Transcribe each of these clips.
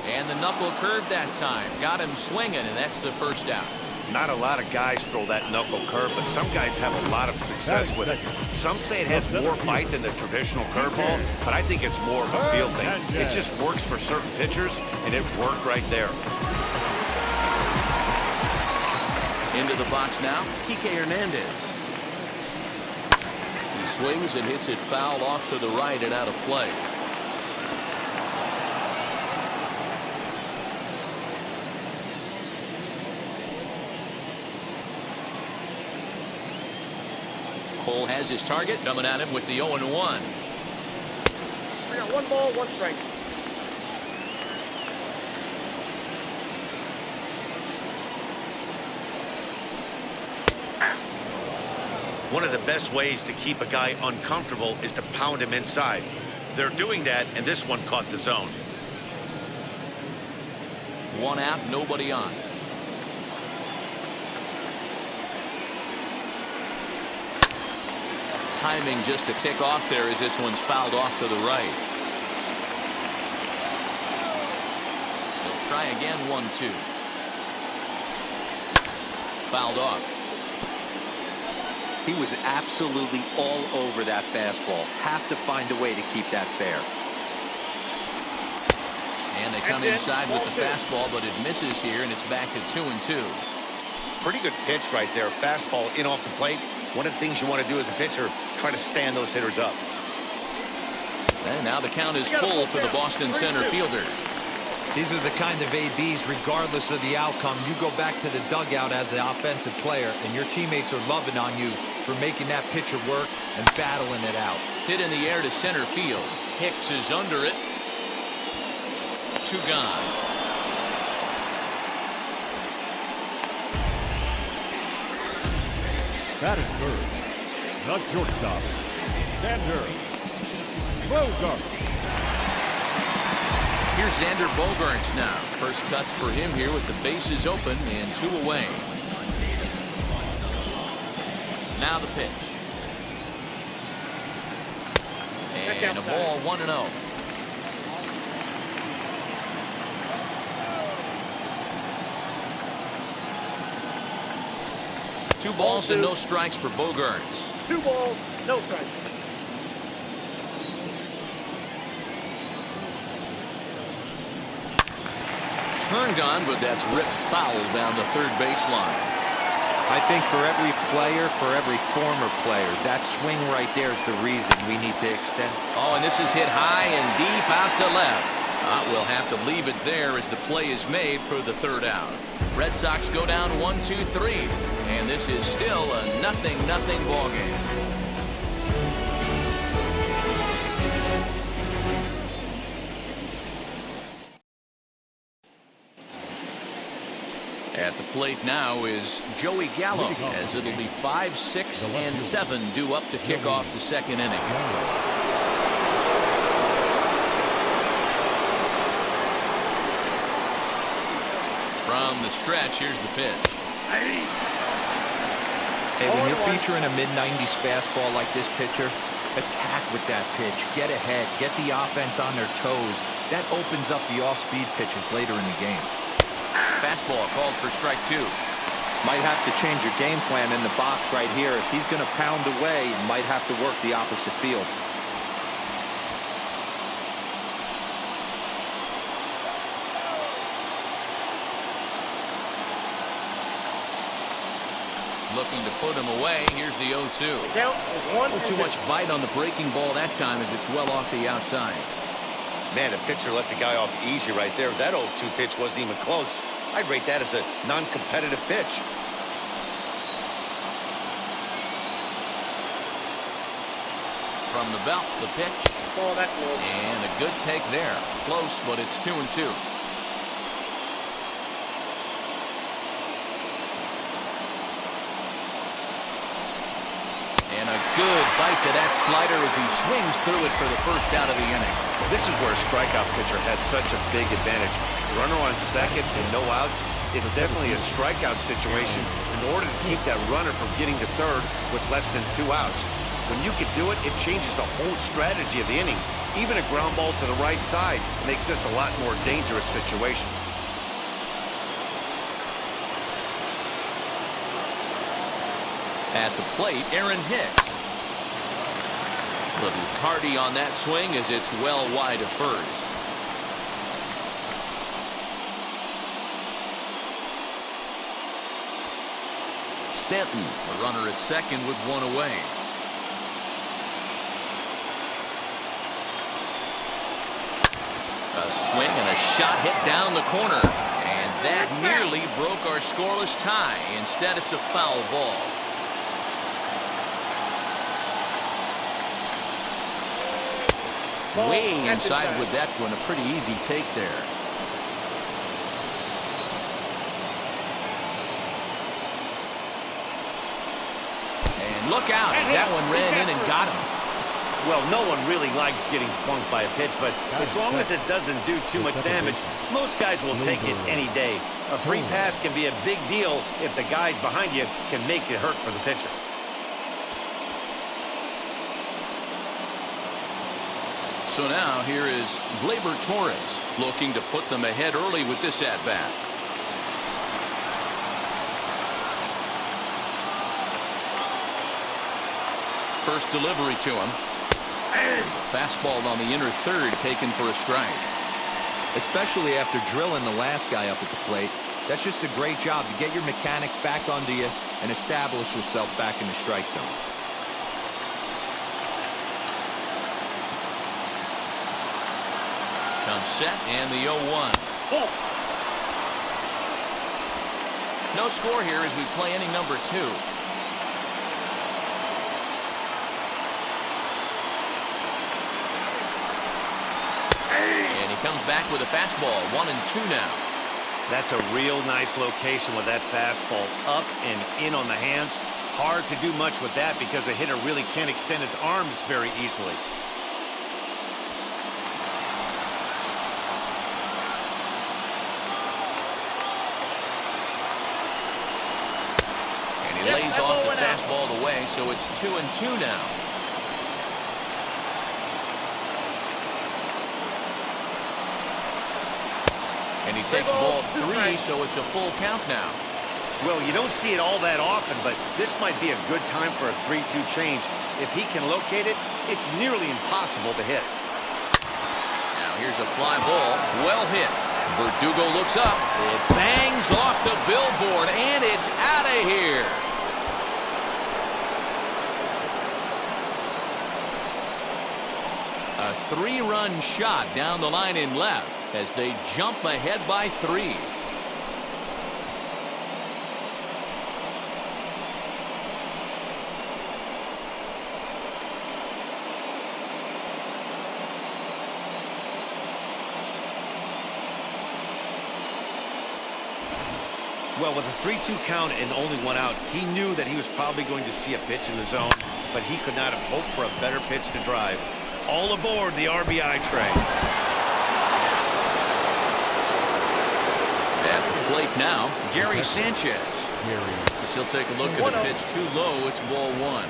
And the knuckle curve that time. Got him swinging, and that's the first out. Not a lot of guys throw that knuckle curve, but some guys have a lot of success with it. Some say it has more bite than the traditional curveball, but I think it's more of a field thing. It just works for certain pitchers, and it worked right there. Into the box now, Kike Hernandez. He swings and hits it foul off to the right and out of play. Cole has his target coming at him with the 0-1. We got 1 ball, 1 strike. One of the best ways to keep a guy uncomfortable is to pound him inside. They're doing that, and this one caught the zone. 1 out, nobody on. Timing just a tick off there as this one's fouled off to the right. They'll try again, 1-2. Fouled off. He was absolutely all over that fastball. Have to find a way to keep that fair. And they come inside with the fastball, but it misses here, and it's back to 2-2. Pretty good pitch right there. Fastball in off the plate. One of the things you want to do as a pitcher, try to stand those hitters up. And now the count is full for the Boston center fielder. These are the kind of ABs, regardless of the outcome. You go back to the dugout as an offensive player, and your teammates are loving on you for making that pitcher work and battling it out. Hit in the air to center field. Hicks is under it. 2 gone. Batting first, the shortstop, Xander Bogaerts. Here's Xander Bogaerts now. First cuts for him here with the bases open and 2 away. Now the pitch. And a ball, 1-0. Two balls and no strikes for Bogaerts. 2 balls, no strikes. Turned on, but that's ripped foul down the third baseline. I think for every player, for every former player, that swing right there is the reason we need to extend. Oh, and this is hit high and deep out to left. We'll have to leave it there as the play is made for the 3rd out. Red Sox go down 1-2-3, and this is still a 0-0 ball game. At the plate now is Joey Gallo, as it'll be 5, 6, and 7 due up to kick off the 2nd inning. From the stretch, here's the pitch. Hey, when you're featuring a mid-90s fastball like this pitcher, attack with that pitch. Get ahead. Get the offense on their toes. That opens up the off-speed pitches later in the game. Fastball called for strike 2. Might have to change your game plan in the box right here. If he's going to pound away, you might have to work the opposite field. Looking to put him away. Here's the 0-2. Too much bite on the breaking ball that time as it's well off the outside. Man, the pitcher let the guy off easy right there. That 0-2 pitch wasn't even close. I'd rate that as a non-competitive pitch. From the belt, the pitch. And a good take there. Close, but it's 2-2. And a good bite to that slider as he swings through it for the 1st out of the inning. This is where a strikeout pitcher has such a big advantage. Runner on second and no outs. It's definitely a strikeout situation in order to keep that runner from getting to 3rd with less than 2 outs. When you can do it, it changes the whole strategy of the inning. Even a ground ball to the right side makes this a lot more dangerous situation. At the plate, Aaron Hicks. Little tardy on that swing as it's well wide of first. Stanton, a runner at second with one away. A swing and a shot hit down the corner. And that nearly broke our scoreless tie. Instead, it's a foul ball. Way inside with that one. A pretty easy take there. And look out as that one ran in and got him. Well, no one really likes getting plunked by a pitch, but as long as it doesn't do too much damage, most guys will take it any day. A free pass can be a big deal if the guys behind you can make it hurt for the pitcher. So now here is Gleyber Torres looking to put them ahead early with this at-bat. First delivery to him. Fastball on the inner third taken for a strike. Especially after drilling the last guy up at the plate. That's just a great job to get your mechanics back onto you and establish yourself back in the strike zone. Comes set and the 0-1. No score here as we play inning number 2. And he comes back with a fastball. 1-2 now. That's a real nice location with that fastball up and in on the hands. Hard to do much with that because the hitter really can't extend his arms very easily. Lays off the fastball away, so it's 2-2 now. And he takes ball 3, so it's a full count now. Well, you don't see it all that often, but this might be a good time for a 3-2 change. If he can locate it, it's nearly impossible to hit. Now here's a fly ball, well hit. Verdugo looks up. It bangs off the billboard, and it's out of here. A 3-run shot down the line in left as they jump ahead by 3. Well, with a 3-2 count and only 1 out, he knew that he was probably going to see a pitch in the zone, but he could not have hoped for a better pitch to drive. All aboard the RBI train. At the plate now, Gary Sanchez. As he'll take a look at the pitch too low. It's ball 1.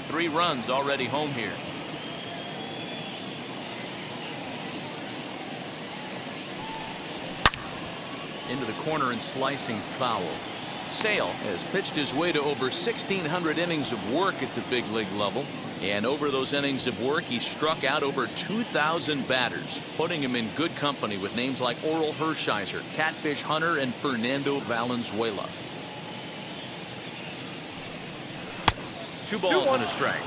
Three runs already home here. Into the corner and slicing foul. Sale has pitched his way to over 1,600 innings of work at the big league level. And over those innings of work, he struck out over 2,000 batters, putting him in good company with names like Oral Hershiser, Catfish Hunter, and Fernando Valenzuela. 2 balls and a strike.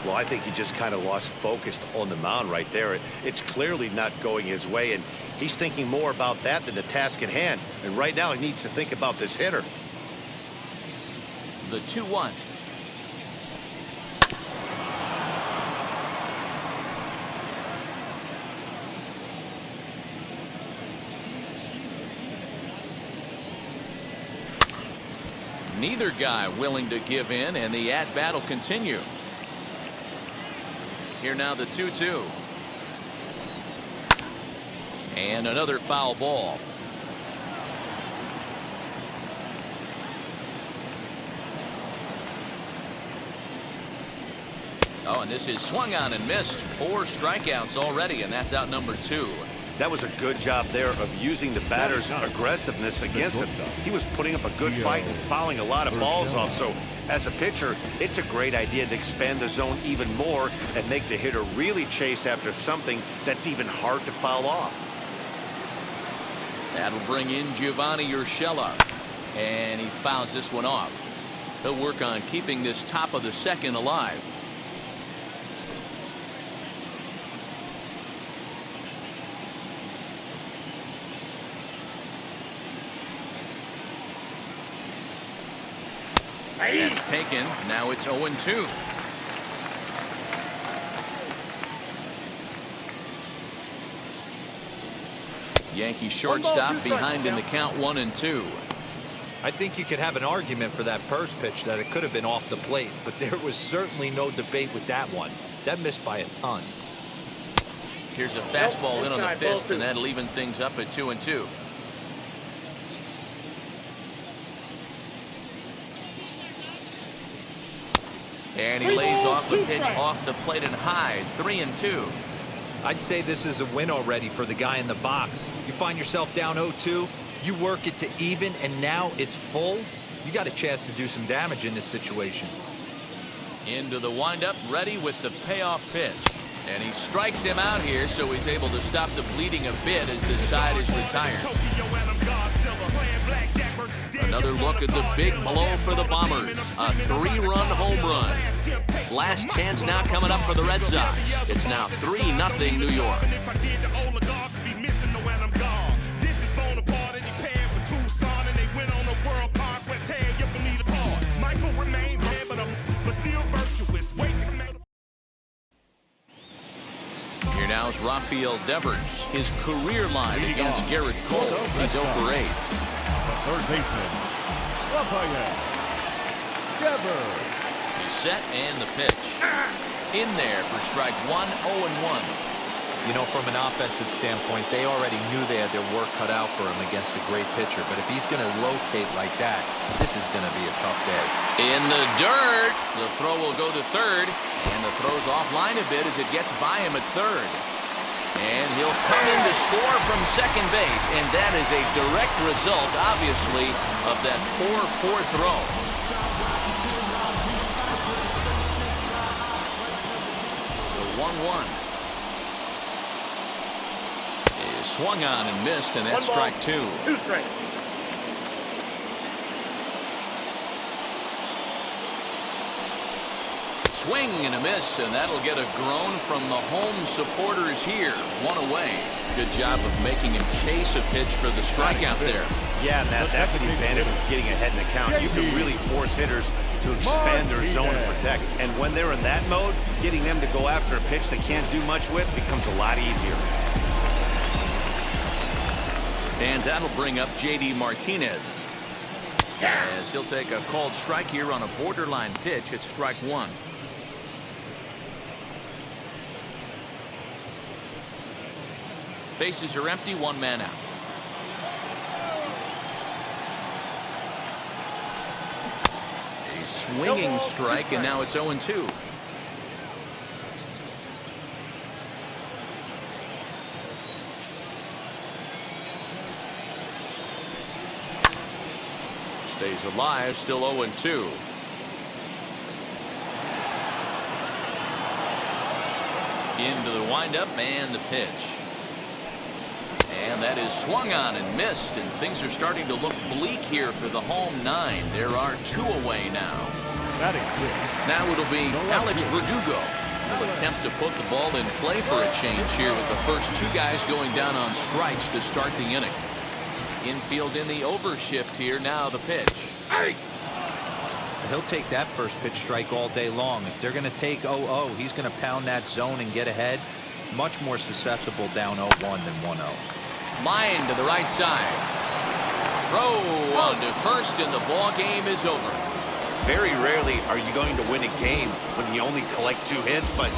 Well, I think he just kind of lost focus on the mound right there. It's clearly not going his way, and he's thinking more about that than the task at hand. And right now, he needs to think about this hitter. The 2-1. Neither guy willing to give in, and the at-bat will continue. Here now the 2-2. And another foul ball. Oh, and this is swung on and missed. 4 strikeouts already, and that's out number 2. That was a good job there of using the batter's aggressiveness against him. He was putting up a good fight and fouling a lot of balls off. So as a pitcher, it's a great idea to expand the zone even more and make the hitter really chase after something that's even hard to foul off. That'll bring in Giovanni Urshela, and he fouls this one off. He'll work on keeping this top of the second alive. That's taken. Now it's 0-2. Yankee shortstop behind in the count 1-2. I think you could have an argument for that first pitch that it could have been off the plate, but there was certainly no debate with that one. That missed by a ton. Here's a fastball in on the fist, and that'll even things up at 2-2. And he lays off a pitch off the plate and high. 3-2. I'd say this is a win already for the guy in the box. You find yourself down 0-2, you work it to even, and now it's full. You got a chance to do some damage in this situation. Into the windup, ready with the payoff pitch. And he strikes him out here, so he's able to stop the bleeding a bit as the side is retired. Another look at the big blow for the Bombers. A 3-run home run. Last chance now coming up for the Red Sox. It's now 3-0 New York. Here now is Rafael Devers. His career line against Garrett Cole. He's 0 for 8. Third baseman, Rafael Devers. He's set and the pitch. In there for strike 1, 0-1. You know, from an offensive standpoint, they already knew they had their work cut out for him against a great pitcher. But if he's going to locate like that, this is going to be a tough day. In the dirt. The throw will go to third. And the throw's offline a bit as it gets by him at third. And he'll come in to score from second base. And that is a direct result, obviously, of that poor throw. The 1-1. Is swung on and missed, and that's strike 2. 2 strikes. Swing and a miss, and that'll get a groan from the home supporters here. 1 away. Good job of making him chase a pitch for the strikeout there. Yeah, Matt, that's the advantage of getting ahead in the count. You can really force hitters to expand their zone and protect. And when they're in that mode, getting them to go after a pitch they can't do much with becomes a lot easier. And that'll bring up J.D. Martinez, as he'll take a called strike here on a borderline pitch at strike 1. Bases are empty, 1 man out. A swinging strike, and now it's 0-2. Stays alive, still 0-2. Into the windup and the pitch. And that is swung on and missed, and things are starting to look bleak here for the home 9. There are 2 away now. Now it'll be Alex Verdugo. He'll attempt to put the ball in play for a change here with the first 2 guys going down on strikes to start the inning. Infield in the overshift here. Now the pitch. He'll take that first pitch strike all day long. If they're going to take 0-0, he's going to pound that zone and get ahead. Much more susceptible down 0-1 than 1-0. Line to the right side. Throw on to first, and the ball game is over. Very rarely are you going to win a game when you only collect 2 hits, but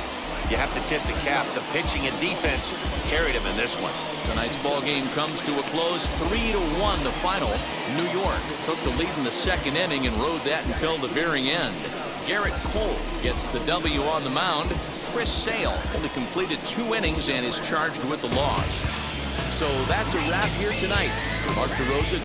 you have to tip the cap. The pitching and defense carried him in this one. Tonight's ball game comes to a close, 3-1 the final. New York took the lead in the second inning and rode that until the very end. Garrett Cole gets the W on the mound. Chris Sale only completed 2 innings and is charged with the loss. So that's a wrap here tonight. For Mark DeRosa,